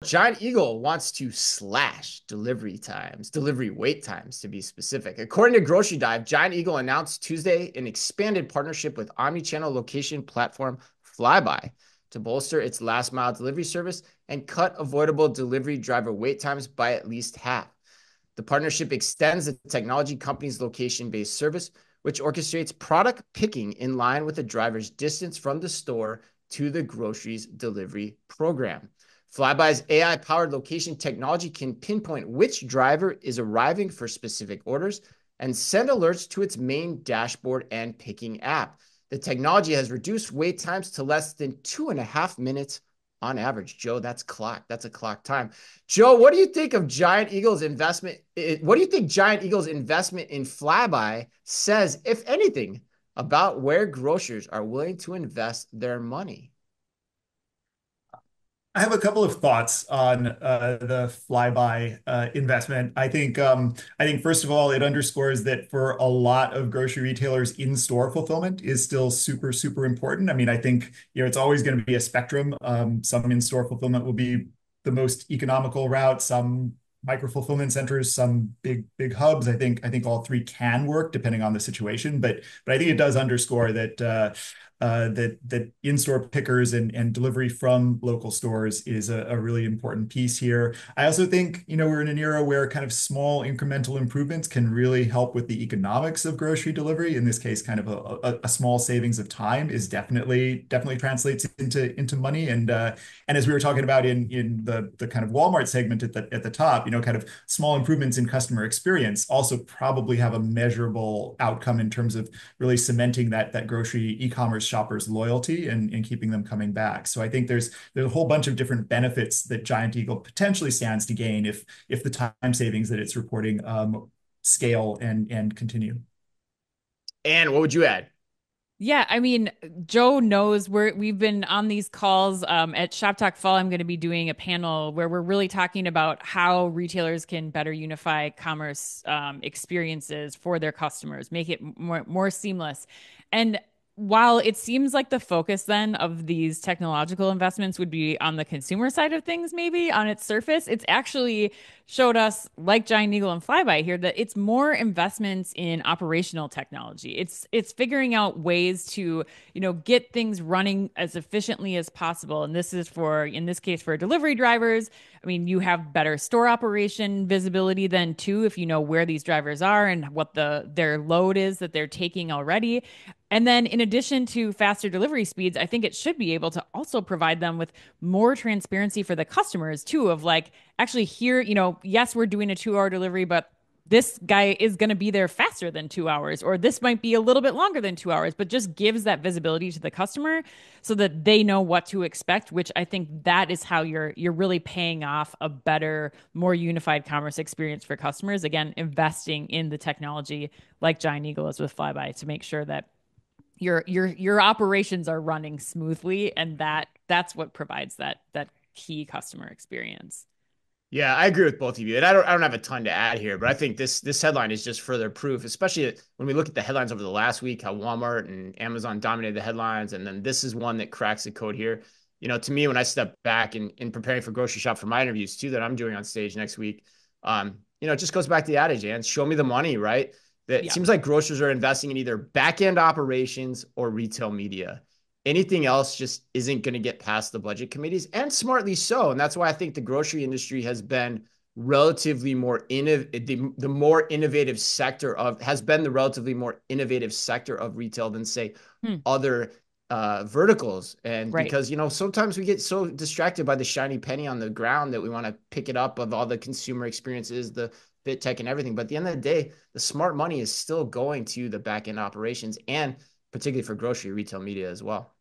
Giant Eagle wants to slash delivery wait times to be specific. According to Grocery Dive, Giant Eagle announced Tuesday an expanded partnership with omnichannel location platform Flyby to bolster its last mile delivery service and cut avoidable delivery driver wait times by at least half. The partnership extends the technology company's location-based service, which orchestrates product picking in line with the driver's distance from the store to the groceries delivery program. Flyby's AI-powered location technology can pinpoint which driver is arriving for specific orders and send alerts to its main dashboard and picking app. The technology has reduced wait times to less than 2.5 minutes on average. Joe, that's a clock time. Joe, what do you think of Giant Eagle's investment? What do you think Giant Eagle's investment in Flyby says, if anything, about where grocers are willing to invest their money? I have a couple of thoughts on the Flyby investment. I think first of all, it underscores that for a lot of grocery retailers, in-store fulfillment is still super, super important. I mean, I think it's always going to be a spectrum. Some in-store fulfillment will be the most economical route. Some micro fulfillment centers, some big hubs. I think all three can work depending on the situation. But I think it does underscore that in-store pickers and delivery from local stores is a really important piece here. I also think, we're in an era where kind of small incremental improvements can really help with the economics of grocery delivery. In this case, kind of a small savings of time is definitely translates into money. And as we were talking about in the kind of Walmart segment at the top, kind of small improvements in customer experience also probably have a measurable outcome in terms of really cementing that grocery e-commerce shoppers' loyalty and keeping them coming back. So I think there's a whole bunch of different benefits that Giant Eagle potentially stands to gain if the time savings that it's reporting scale and continue. And what would you add? Yeah, I mean, Joe knows we've been on these calls at Shop Talk Fall. I'm going to be doing a panel where we're really talking about how retailers can better unify commerce experiences for their customers, make it more seamless. And while it seems like the focus then of these technological investments would be on the consumer side of things, maybe on its surface, it's actually showed us, like Giant Eagle and Flyby here, that it's more investments in operational technology. It's figuring out ways to, get things running as efficiently as possible. And this is in this case, for delivery drivers. I mean, you have better store operation visibility then too, if you know where these drivers are and what their load is that they're taking already. And then, in addition to faster delivery speeds, I think it should be able to also provide them with more transparency for the customers, too, of like, actually, here, yes, we're doing a 2 hour delivery, but this guy is going to be there faster than 2 hours, or this might be a little bit longer than 2 hours, but just gives that visibility to the customer so that they know what to expect, which I think that is how you're really paying off a better, more unified commerce experience for customers. Again, investing in the technology like Giant Eagle is with Flyby to make sure that your operations are running smoothly, and that's what provides that key customer experience. Yeah, I agree with both of you. And I don't have a ton to add here, but I think this headline is just further proof, especially when we look at the headlines over the last week, how Walmart and Amazon dominated the headlines. And then this is one that cracks the code here. To me, when I step back in preparing for Grocery Shop for my interviews too, that I'm doing on stage next week, it just goes back to the adage, and show me the money, right? That it Yeah. seems like grocers are investing in either back end operations or retail media. Anything else just isn't going to get past the budget committees, and smartly so. And that's why I think the grocery industry has been relatively more the more innovative sector of has been the relatively more innovative sector of retail than say Hmm. other verticals. And Right. because sometimes we get so distracted by the shiny penny on the ground that we want to pick it up of all the consumer experiences, the fit tech and everything. But at the end of the day, the smart money is still going to the back end operations, and particularly for grocery retail media as well.